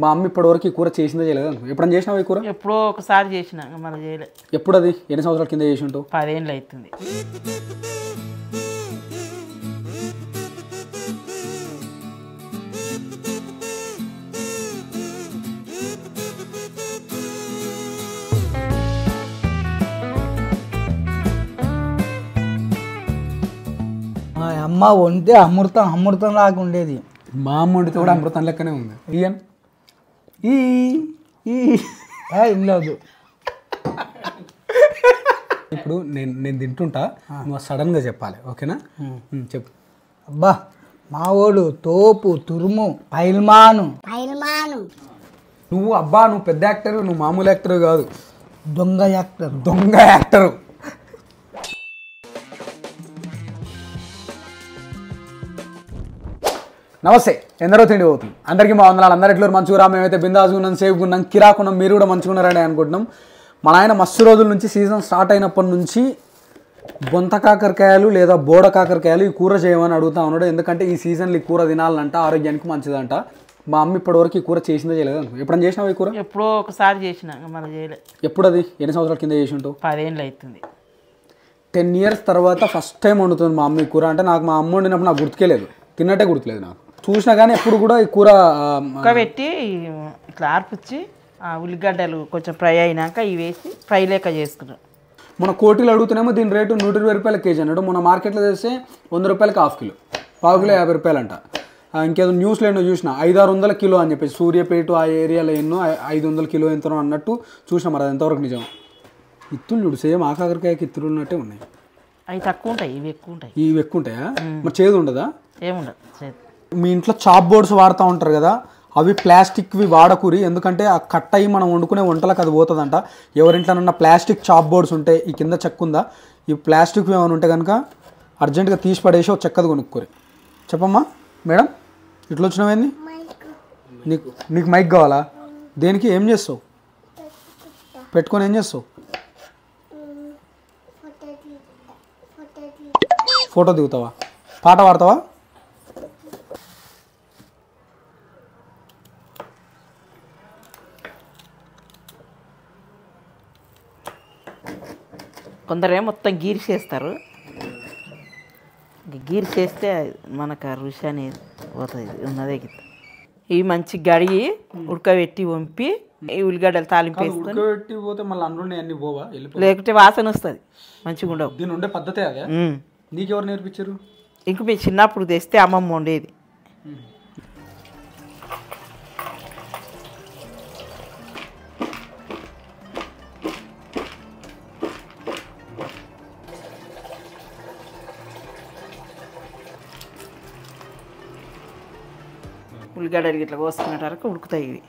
మా అమ్మ ఇప్పటివరకు ఈ కూర చేసిందో చేయలేదు అనుకో. ఎప్పుడైనా చేసినావు ఈ కూర? ఎప్పుడో ఒకసారి చేసిన, మళ్ళీ చేయలే. ఎప్పుడు అది ఎన్ని సంవత్సరాల కింద చేసి ఉంటావు? 10 ఏళ్ళు అవుతుంది. అమ్మ వండితే అమృతం అమృతం లాగా ఉండేది. మా అమ్మ వండితే కూడా అమృతం లెక్కనే ఉంది. ఇయన్ లేదు. ఇప్పుడు నేను తింటుంటా, నువ్వు సడన్గా చెప్పాలి, ఓకేనా? చెప్పు. అబ్బా మావోడు తోపు తురుము పైల్మాను. నువ్వు పెద్ద యాక్టర్, నువ్వు మామూలు యాక్టర్ కాదు, దొంగ యాక్టరు. నమస్తే, ఎందరో తిండి పోతుంది. అందరికీ మా వందనాలు. అందరు ఎట్లా మంచిగా, మేమైతే బిందాసుగా ఉన్నాం, సేఫ్గా ఉన్నాం, కిరాకున్నాం. మీరు కూడా మంచిగా ఉన్నారని అనుకుంటున్నాం. మన ఆయన మస్తు రోజుల నుంచి సీజన్ స్టార్ట్ అయినప్పటి నుంచి బొంత కాకరకాయలు లేదా బోడ కాకరకాయలు ఈ కూర చేయమని అడుగుతా ఉన్నాడు. ఎందుకంటే ఈ సీజన్లో ఈ కూర తినాలంట, ఆరోగ్యానికి మంచిదంట. మా అమ్మ ఇప్పటివరకు ఈ కూర చేసిందో చేయలేదు అనుకో. ఎప్పుడైనా చేసినావు ఈ కూర? ఎప్పుడో ఒకసారి చేసిన, మళ్ళీ చేయలే. ఎప్పుడు అది ఎన్ని సంవత్సరాల కింద చేసి ఉంటావు? 10 ఏళ్ళు అవుతుంది. 10 years తర్వాత ఫస్ట్ టైం వండుతుంది మా అమ్మ ఈ కూర. అంటే నాకు మా అమ్మ వండినప్పుడు నాకు గుర్తుకేలేదు, తిన్నట్టే గుర్తులేదు. నాకు చూసినా కానీ ఎప్పుడు కూడా ఈ కూర పెట్టి ఇట్లా ఆర్పుచ్చి ఉల్లిగడ్డలు కొంచెం ఫ్రై అయినాక ఇవి వేసి ఫ్రై లేక చేసుకున్నాం. మన కోటిలు అడుగుతున్నామో దీని రేటు 120 రూపాయల కేజీ అన్నాడు. మన మార్కెట్లో తెస్తే 100 రూపాయలకి ½ కిలో, ½ కిలో 50 రూపాయలు అంట. ఇంకేదో న్యూస్లో ఎన్నో చూసిన 500-600 కిలో అని చెప్పేసి, సూర్యాపేట ఆ ఏరియాలో ఎన్నో 500 కిలో ఎంతనో అన్నట్టు చూసినా. మరి అది ఎంతవరకు నిజం? ఇత్తులు చూడు, సేమ్ ఆకాకరకాయకి ఇత్తులు ఉన్నట్టే ఉన్నాయి. అవి తక్కువ ఉంటాయి, ఇవి ఎక్కువ ఉంటాయి. ఇవి ఎక్కువ ఉంటాయా? మరి చేదు ఉండదా? ఏముండదు. మీ ఇంట్లో చాప్ బోర్డ్స్ వాడుతూ ఉంటారు కదా, అవి ప్లాస్టిక్వి వాడకూరి. ఎందుకంటే ఆ కట్ అయ్యి మనం వండుకునే వంటలకు అది పోతుందంట. ఎవరింట్లోనన్నా ప్లాస్టిక్ చాప్ బోర్డ్స్ ఉంటే, ఈ కింద చెక్క ఉందా, ఈ ప్లాస్టిక్ ఏమైనా ఉంటే కనుక అర్జెంటుగా తీసి పడేసి ఒక చెక్కది కొనుక్కోరి. చెప్పమ్మా మేడం, ఇట్లా వచ్చినావేంది? నీకు మైక్ కావాలా? దేనికి? ఏం చేస్తావు? పెట్టుకొని ఏం చేస్తావు? ఫోటో దిగుతావా? పాట పాడతావా? కొందరే మొత్తం గీరి చేస్తారు. గీరి చేస్తే మనకు ఆ రుచి అనేది పోతుంది, ఉన్నదే గిత్త. ఇవి మంచి గడిగి ఉడకబెట్టి వంపి ఈ ఉల్లిగడ్డలు తాలింపు వేసుకొని లేకుంటే వాసన వస్తుంది, మంచిగా ఉండవు. దీని ఉండే పద్ధతే అదే. నీకెవరు నేర్పించారు? ఇంక మీ చిన్నప్పుడు తెస్తే అమ్మమ్మ వండేది. ఉల్లిగడ్డలు ఇట్లా కోసుకునే వరకు ఉడుకుతాయి ఇవి.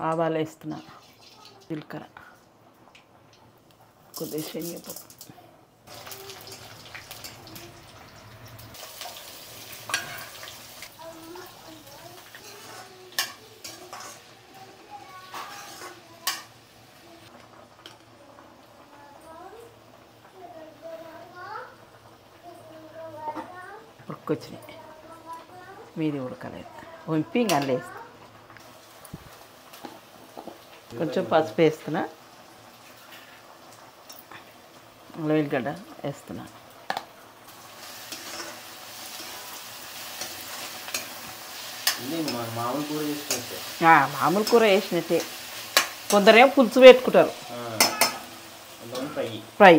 ఆవాలు వేస్తున్నా, జీలకర్ర, కొద్దిగా శనగపప్పు, ఉడకొచ్చినాయి. మీది ఉడకలేదు, వంపి ఇంకా వేస్తా. కొంచెం పసుపు వేస్తున్నా, ఉల్లిగడ్డ వేస్తున్నా. మామూలు కూర వేసినట్టే. కొందరేమో పులుసు పెట్టుకుంటారు, ఫ్రై.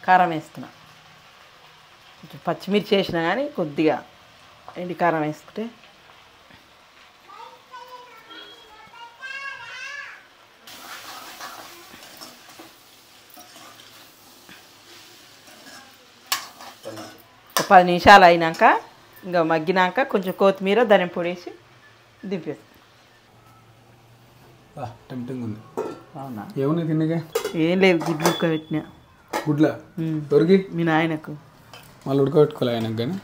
కారం వేస్తున్నా, కొంచెం పచ్చిమిర్చి వేసినా కానీ కొద్దిగా ఎండి కారం వేసుకుంటే ఒక 10 నిమిషాలు అయినాక ఇంకా మగ్గినాక కొంచెం కొత్తిమీర ధనియం పొడి వేసి దింపేస్తాం. టెంప్టింగ్ ఉంది. అవునా? ఏముంది తిన్నగా? ఏం లేదు, గుడ్లు ఉడకబెట్టినా. గుడ్ల దొరికి మీ నాయనకు మళ్ళీ ఉడకబెట్టుకోలే ఆయనకు. కానీ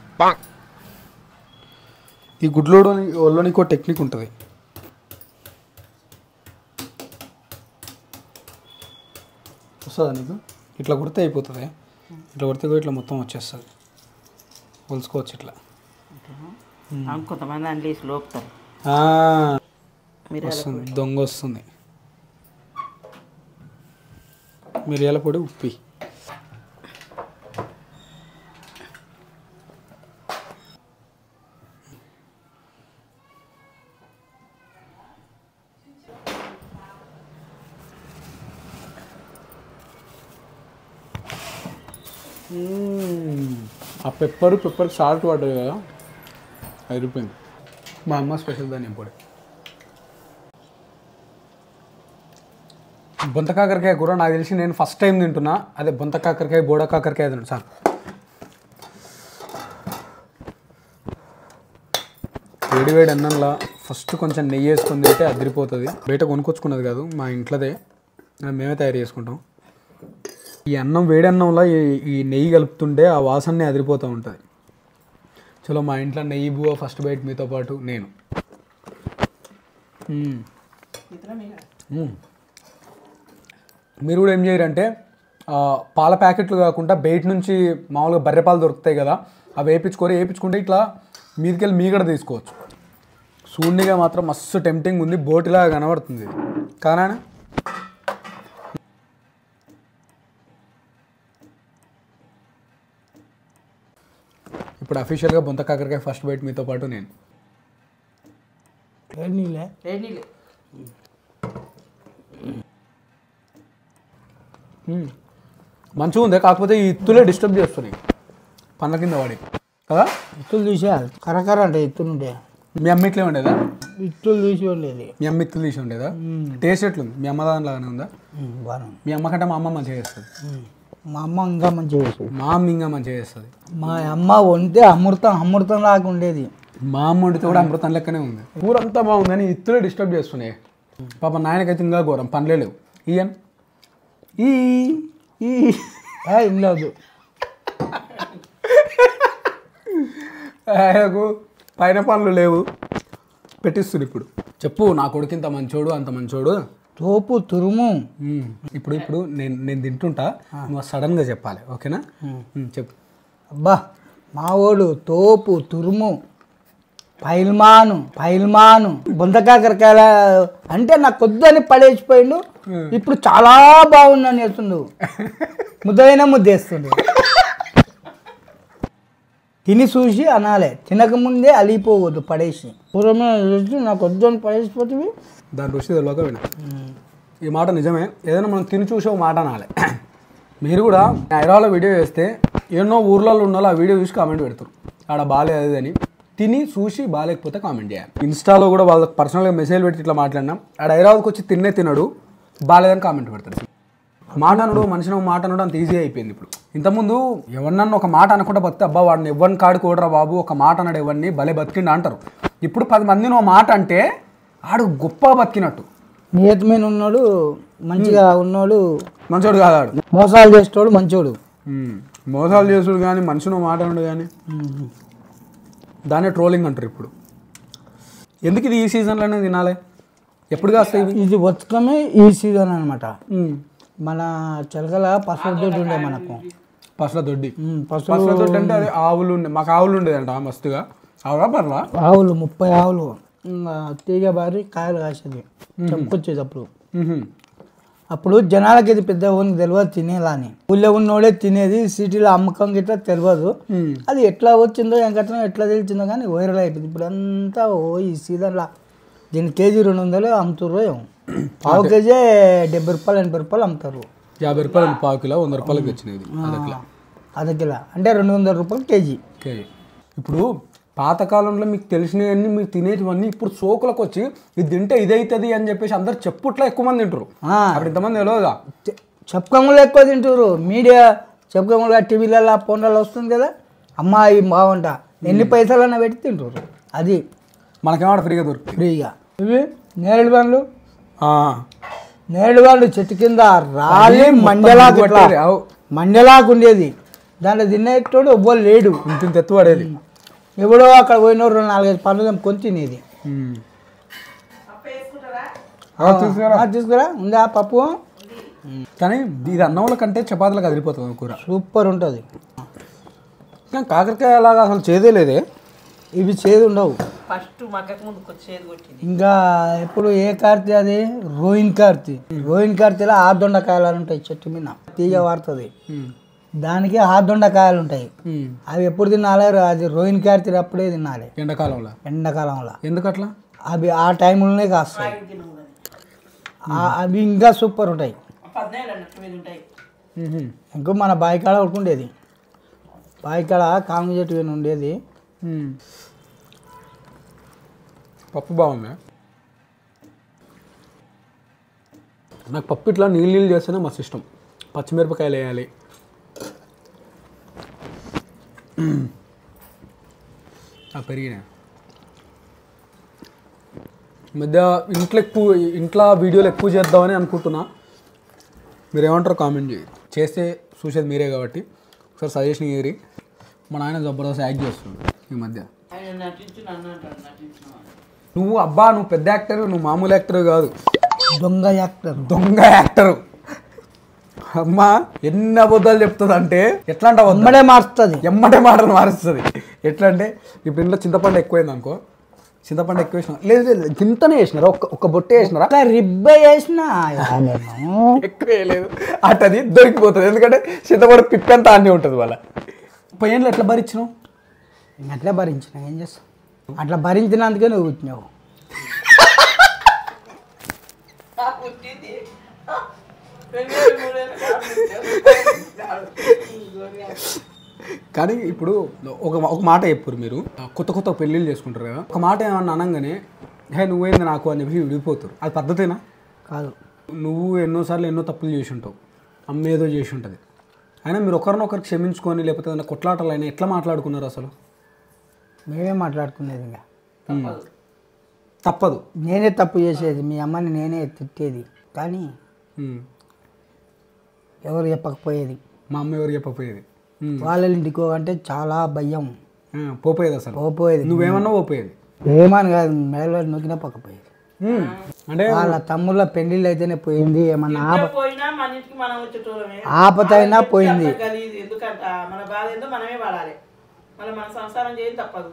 ఈ గుడ్లోలో నీకు టెక్నిక్ ఉంటుంది. వస్తుందా నీకు? ఇట్లా కొడితే అయిపోతుంది. ఇట్లా కొడితే ఇట్లా మొత్తం వచ్చేస్తుంది. కొలుసుకోవచ్చు ఇట్లా. కొంతమంది అందులో వేసి లోపుతారు. వస్తుంది, దొంగ వస్తుంది. మిరియాల పొడి, ఉప్పి. ఆ పెప్పర్ సాల్ట్ పడ్డది కదా, అయిపోయింది. మా అమ్మ స్పెషల్ ధనియం పొడి. బొంత కాకరకాయ కూర నాకు తెలిసి నేను ఫస్ట్ టైం తింటున్నా. అదే బొంత కాకరకాయ, బోడ కాకరకాయ తింటు సార్. వేడి అన్నంలో ఫస్ట్ కొంచెం నెయ్యి వేసుకొని తింటే అదిరిపోతుంది. బయట కొనుక్కొచ్చుకున్నది కాదు, మా ఇంట్లోదే, మేమే తయారు చేసుకుంటాం. ఈ అన్నం వేడి అన్నంలో ఈ నెయ్యి కలుపుతుంటే ఆ వాసనే అదిరిపోతూ ఉంటుంది. చలో మా ఇంట్లో నెయ్యి బువ్వ ఫస్ట్ బైట్ మీతో పాటు నేను. మీరు కూడా ఏం చేయరంటే పాల ప్యాకెట్లు కాకుండా బయట నుంచి మామూలుగా బర్రె పాలు దొరుకుతాయి కదా, అవి వేయించుకుంటే ఇట్లా మీదికెళ్ళి మీగడ తీసుకోవచ్చు. సూర్నిగా మాత్రం మస్తు టెంప్టింగ్ ఉంది, బోటిలాగా కనబడుతుంది కానా. ఇప్పుడు అఫీషియల్గా బొంత కాకరకాయ ఫస్ట్ బైట్ మీతో పాటు నేను. మంచిగా ఉంది, కాకపోతే ఈ ఇత్తులే డిస్టర్బ్ చేస్తున్నాయి పండ్ల కింద వాడి కదా. ఇత్తులు తీసేయాలి, కరకర అంటే ఇత్తులు ఉంటాయి. మీ అమ్మ ఇట్లే ఉండేదా? ఇత్తులు తీసి ఉండేది. మీ అమ్మ ఇత్తులు తీసి ఉండేదా? టేస్ట్ ఎట్లుంది? మీ అమ్మ దానిలాగానే ఉందా? బాగుంది. మీ అమ్మ కంటే మా అమ్మ మంచిగా చేస్తుంది. మా అమ్మ ఇంకా మంచిగా చేస్తుంది. మా అమ్మ ఇంకా మంచిగా చేస్తుంది. మా అమ్మ వండితే అమృతం లాగా ఉండేది. మా అమ్మ వండితే కూడా అమృతం లెక్కనే ఉంది. కూర అంతా బాగుంది కానీ ఇత్తులే డిస్టర్బ్ చేస్తున్నాయి. పాప నాయనకైతే ఇంకా ఘోరం, పనిలే లేవు. ఈయన్ ఇంలేదు ఆయనకు పైన పనులు లేవు, పెట్టిస్తుంది. ఇప్పుడు చెప్పు, నా కొడుకు ఇంత మంచోడు అంత మంచోడు. తోపు తురుము. ఇప్పుడు నేను తింటుంటా, నువ్వు సడన్గా చెప్పాలి, ఓకేనా? చెప్పు. అబ్బా మావోడు తోపు తురుము, పైల్మాను బొంతకాకరకాయల అంటే నాకు కొద్దని పడేసిపోయిండు. ఇప్పుడు చాలా బాగుందని వేస్తుండు, ముద్దైనా ముద్దేస్తుండు. తిని చూసి అనాలే, తినకముందే అలిగిపోవద్దు పడేసి. పూర్వమే నాకు వద్దని పడేసిపోతే దాని రుచి తెలియక విన. ఈ మాట నిజమే, ఏదైనా మనం తిని చూసే ఒక మాట అనాలి. మీరు కూడా హైదరాబాద్లో వీడియో చేస్తే ఎన్నో ఊర్లలో ఉన్న ఆ వీడియో చూసి కామెంట్ పెడతారు, ఆడ బాగాలేదు అని. తిని చూసి బాగాలేకపోతే కామెంట్ చేయాలి. ఇన్స్టాలో కూడా వాళ్ళకి పర్సనల్గా మెసేజ్ పెట్టి ఇట్లా మాట్లాడినాం, ఆడ హైదరాబాద్కి వచ్చి తినడు బాగాలేదని కామెంట్ పెడతాడు. మాట అనుడు మనిషిని మాట అనుడు అంత ఈజీ అయిపోయింది ఇప్పుడు. ఇంతకుముందు ఎవరినన్నా ఒక మాట అనుకుంటే బతితే అబ్బా వాడిని ఎవరిని కాడుకోడరా బాబు, ఒక మాట అన్నాడు ఎవరిని భలే బతికిండు అంటారు. ఇప్పుడు 10 మందిని ఒక మాట అంటే ఆడు గొప్ప బతికినట్టు. నియతమైన ఉన్నాడు, మంచిగా ఉన్నాడు, మంచోడు కాదు ఆడు. మోసాలు చేసేవాడు మంచోడు. మోసాలు చేసుడు కానీ మనిషిని మాట అనుడు కానీ దాన్నే ట్రోలింగ్ అంటారు ఇప్పుడు. ఎందుకు ఇది ఈ సీజన్లోనే తినాలి? ఎప్పుడు కాస్తాయి ఇది బతుకమే ఈ సీజన్ అనమాట. మన చిలకల పసుల దొడ్డి ఉండే మనకు. పసుల దొడ్డి అంటే అది ఆవులు ఉండే, మాకు ఆవులు ఉండేదంట మస్తుగా. ఆవులా పర్లా? ఆవులు 30 ఆవులు తీగ బారి కాయలు కాసేది చెప్పుకొచ్చేది. అప్పుడు జనాలకి ఇది పెద్ద ఓనికి తెలియదు తినేలా అని. ఊళ్ళో ఉన్నోడే తినేది, సిటీలో అమ్మకం గిట్లా తెలియదు. అది ఎట్లా వచ్చిందో ఎంకట్లా ఎట్లా తెలిసిందో కానీ వైరల్ అయిపోయింది. ఇప్పుడు అంతా ఈ సీజన్లో దీని కేజీ 200 అమ్ముతారు. పావు కేజీ 70 రూపాయలు 80 రూపాయలు అమ్ముతారు. 50 రూపాయలు పావు కిలో, 100 రూపాయలకి వచ్చినది అర్ధ కిలో అంటే 200 రూపాయలు కేజీ. ఇప్పుడు పాతకాలంలో మీకు తెలిసినవన్నీ మీరు తినేటివన్నీ ఇప్పుడు సోకులకు వచ్చి ఇది తింటే ఇదైతుంది అని చెప్పేసి అందరు చెప్పుట్లా ఎక్కువ మంది తింటారు. అప్పుడు ఇంతమంది తెలియదుగా. చెప్పుకోములు ఎక్కువ తింటారు. మీడియా చెప్పుకోములుగా టీవీలలో ఫోన్లలో వస్తుంది కదా, అమ్మాయి బాగుంట ఎన్ని పైసలన్నా పెట్టి తింటారు. అది మనకేమాట ఫ్రీగా దొరుకుతుంది. ఫ్రీగా. ఇవి నేరేడు పండ్లు, నేరేడు పండ్లు చెట్టు కింద రాలి మండలాకు ఉండేది. దాంట్లో తినేటోడు ఎవ్వరు లేడు. ఇంత ఎత్తు పడేది. ఎవడో అక్కడ పోయిన 2-4 పండ్లు తెంపుకొని తినేది. తీసుకురా ఉందా పప్పు. కానీ ఇది అన్నంలో కంటే చపాతీలకు అదిరిపోతుంది కూర. సూపర్ ఉంటుంది. కాకరకాయ అలాగా అసలు చేదే లేదే. ఇవి చేదు ఉండవు. ఫస్ట్ మగ్గకు ముందు చేదు కొట్టింది. ఇంకా ఎప్పుడు ఏ కార్తీ అది రోహిన్ కార్తీ. రోహిన్ కార్తీలో ఆదొండకాయలు అని ఉంటాయి చెట్టు మీద, తీగ వాడుతుంది. దానికి ఆదొండకాయలు ఉంటాయి. అవి ఎప్పుడు తినాలి? అది రోహిన్ కార్తీ అప్పుడే తినాలి, ఎండాకాలంలో. ఎందుకట్లా? అవి ఆ టైంలోనే కాస్తాయి. అవి ఇంకా సూపర్ ఉంటాయి. ఇంకో మన బాయికాడ ఉడుకుండేది. బాయికాడ కాంగు చెట్టు ఉండేది. పప్పు బాగుంది. నాకు పప్పు ఇట్లా నీళ్ళు చేస్తేనే మస్తు ఇష్టం. పచ్చిమిరపకాయలు వేయాలి. పెరిగిన మధ్య ఇంట్లో వీడియోలు ఎక్కువ చేద్దామని అనుకుంటున్నా. మీరు ఏమంటారు కామెంట్ చేస్తే చూసేది మీరే కాబట్టి ఒకసారి సజెషన్ ఇయ్యరి. మా నాయన జబర్దస్త్ యాక్ట్ చేస్తున్నాడు ఈ మధ్య. నువ్వు పెద్ద యాక్టర్, నువ్వు మామూలు యాక్టర్ కాదు, దొంగ యాక్టర్. అమ్మా ఎన్ని అబద్ధాలు చెప్తుంది అంటే ఎట్లా అంటే ఎమ్మటే మాటలు మారుస్తుంది. ఎట్లా అంటే ఇప్పుడు ఇంట్లో చింతపండు ఎక్కువైంది అనుకో, చింతపండు ఎక్కువ వేసిన లేదు గింతనే వేసినారా, ఒక బొట్టే వేసినారా, రిబ్బ వేసినా ఎక్కువ వేయలేదు అట్టది దొరికిపోతుంది. ఎందుకంటే చింతపండు పిప్పంతా అన్నీ ఉంటుంది. వాళ్ళ 30 ఏళ్ళు ఎట్లా భరించినావు? అట్లా భరించిన. ఏం చేస్తావు? అట్లా భరించినందుకే నువ్వు పుట్టినావు. కానీ ఇప్పుడు ఒక మాట చెప్పురు మీరు, కొత్త పెళ్ళిళ్ళు చేసుకుంటారు కదా, ఒక మాట ఏమన్నా అనగానే హే నువ్వేంది నాకు అని చెప్పి విడిపోతారు. అది పద్ధతేనా? కాదు. నువ్వు ఎన్నోసార్లు ఎన్నో తప్పులు చేసి ఉంటావు, అమ్మ ఏదో చేసి ఉంటుంది. అయినా మీరు ఒకరినొకరు క్షమించుకొని లేకపోతే ఏదైనా కొట్లాటలు అయినా ఎట్లా మాట్లాడుకున్నారు అసలు? మేమే మాట్లాడుకునేది. ఇంకా తప్పదు. నేనే తప్పు చేసేది, మీ అమ్మని నేనే తిట్టేది. కానీ ఎవరు చెప్పకపోయేది. మా అమ్మ ఎవరు చెప్పకపోయేది. వాళ్ళ ఇంటికో అంటే చాలా భయం. పోపోయేది అసలు. పోపోయేది. నువ్వేమన్నా పోపోయేది? ఏమని కాదు, మేలో నొక్కినా పక్కపోయేది. అంటే వాళ్ళ తమ్ముళ్ళ పెళ్లిళ్ళు అయితేనే పోయింది. ఏమన్నా ఆపతైనా పోయింది. ఎందుకంటే మన బాధ ఏందో మనమే పడాలి, మళ్ళీ మన సంసారం చేయడం తప్పదు.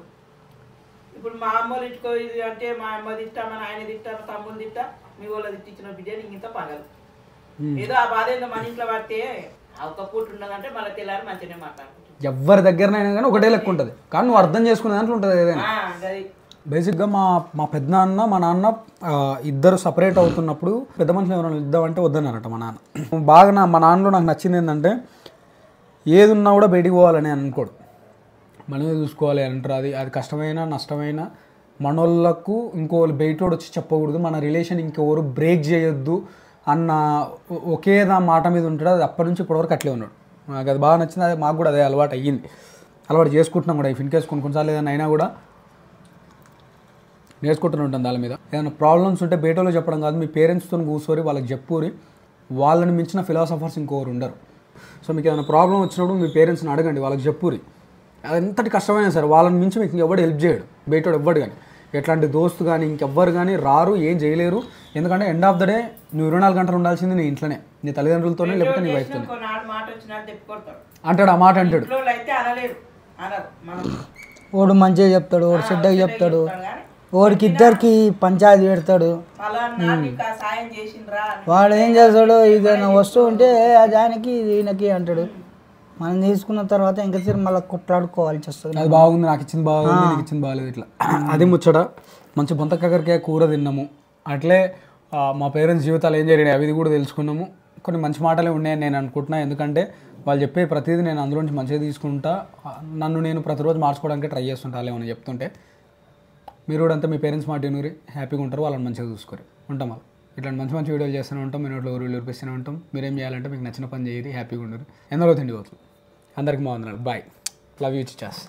ఇప్పుడు మా అమ్మలు ఇట్టుకో ఇది అంటే మా అమ్మ తిట్టా, మా నాయన తిట్టా, మా తమ్ముడు తిట్టా, మీ వాళ్ళ తిట్టించిన బిడ్డ నీకు ఇంత పగలు. ఏదో ఆ బాధ ఏందో మన ఇంట్లో పడితే ఒక పూట ఉండదంటే మళ్ళీ తెల్లారి మంచిగానే మాట్లాడుకుంటుంది. ఎవరి దగ్గరనైనా కానీ ఒకటే లెక్క ఉంటుంది. కానీ నువ్వు అర్థం చేసుకునే దాంట్లో ఉంటుంది ఏదైనా. బేసిక్గా మా పెద్దనాన్న మా నాన్న ఇద్దరు సపరేట్ అవుతున్నప్పుడు పెద్ద మనుషులు ఎవరైనా ఇద్దామంటే వద్దన్నారట మా నాన్న. బాగా మా నాన్నలో నాకు నచ్చింది ఏంటంటే ఏది ఉన్నా కూడా బయటికి పోవాలని అనుకోడు, మనమే చూసుకోవాలి అంటారు. అది కష్టమైనా నష్టమైనా మనోళ్ళకు ఇంకోళ్ళు బయటోడు వచ్చి చెప్పకూడదు, మన రిలేషన్ ఇంకెవరు బ్రేక్ చేయొద్దు అన్న ఒకే మాట మీద ఉంటాడు. అది అప్పటి నుంచి ఇప్పటివరకు అట్లే ఉన్నాడు. నాకు అది బాగా నచ్చింది. అది మాకు కూడా అదే అలవాటు అయ్యింది, అలవాటు చేసుకుంటున్నాం కూడా. ఇఫ్ ఇన్ కేస్ కొన్నిసార్లు ఏదైనా అయినా కూడా నేర్చుకుంటూనే ఉంటాం దాని మీద. ఏదైనా ప్రాబ్లమ్స్ ఉంటే బయటలో చెప్పడం కాదు, మీ పేరెంట్స్తో కూర్చోరి వాళ్ళకి చెప్పురి. వాళ్ళని మించిన ఫిలాసఫర్స్ ఇంకోరు ఉండరు. సో మీకు ఏదైనా ప్రాబ్లం వచ్చినప్పుడు మీ పేరెంట్స్ని అడగండి, వాళ్ళకి చెప్పురి. అది ఎంతటి కష్టమైనా సరే వాళ్ళని మించి మీకు ఇంకెవ్వడు హెల్ప్ చేయడు, బయటోడు ఎవ్వడు. కానీ ఎట్లాంటి దోస్తు కానీ ఇంకెవ్వరు కానీ రారు, ఏం చేయలేరు. ఎందుకంటే ఎండ్ ఆఫ్ ద డే నువ్వు 24 గంటలు ఉండాల్సింది నీ ఇంట్లోనే, నీ తల్లిదండ్రులతోనే లేకపోతే నీ వైఫ్తోనే అంటాడు. ఆ మాట అంటాడు. వాడు మంచిగా చెప్తాడు, వాడు చెడ్డగా చెప్తాడు, వాడికి ఇద్దరికి పంచాయతీ పెడతాడు. వాడు ఏం చేస్తాడు, ఏదైనా వస్తువు ఉంటే దానికి ఈయనకి అంటాడు. మనం తీసుకున్న తర్వాత ఇంకా సరే మళ్ళీ కొట్లాడుకోవాల్సి వస్తుంది. అది బాగుంది, నాకు ఇచ్చింది బాగుంది, నీకు ఇచ్చింది బాగాలేదు, ఇట్లా అది ముచ్చట. మంచి బొంతకాకరకాయ కూర తిన్నాము. అట్లే మా పేరెంట్స్ జీవితాలు ఏం జరిగినాయి అవి కూడా తెలుసుకున్నాము. కొన్ని మంచి మాటలే ఉన్నాయని నేను అనుకుంటున్నాను. ఎందుకంటే వాళ్ళు చెప్పే ప్రతిదీ నేను అందులో నుంచి మంచిగా తీసుకుంటా, నన్ను నేను ప్రతిరోజు మార్చుకోవడానికి ట్రై చేస్తుంటా ఏమైనా చెప్తుంటే. మీరు కూడా అంతా మీ పేరెంట్స్ మాట వినూరి హ్యాపీగా ఉంటారు, వాళ్ళని మంచిగా చూసుకోరు. ఉంటాం వాళ్ళు ఇట్లాంటి మంచి మంచి వీడియోలు చేస్తూనే ఉంటాం, మీ నోట్లో ఊరు ఊరిపిస్తూనే ఉంటాం. మీరేం చేయాలంటే మీకు నచ్చిన పని చేయరు, హ్యాపీగా ఉండరు, ఎందరో తిండి పోతుంది. అందరికీ బాగున్నారు. Bye, love you Chichas.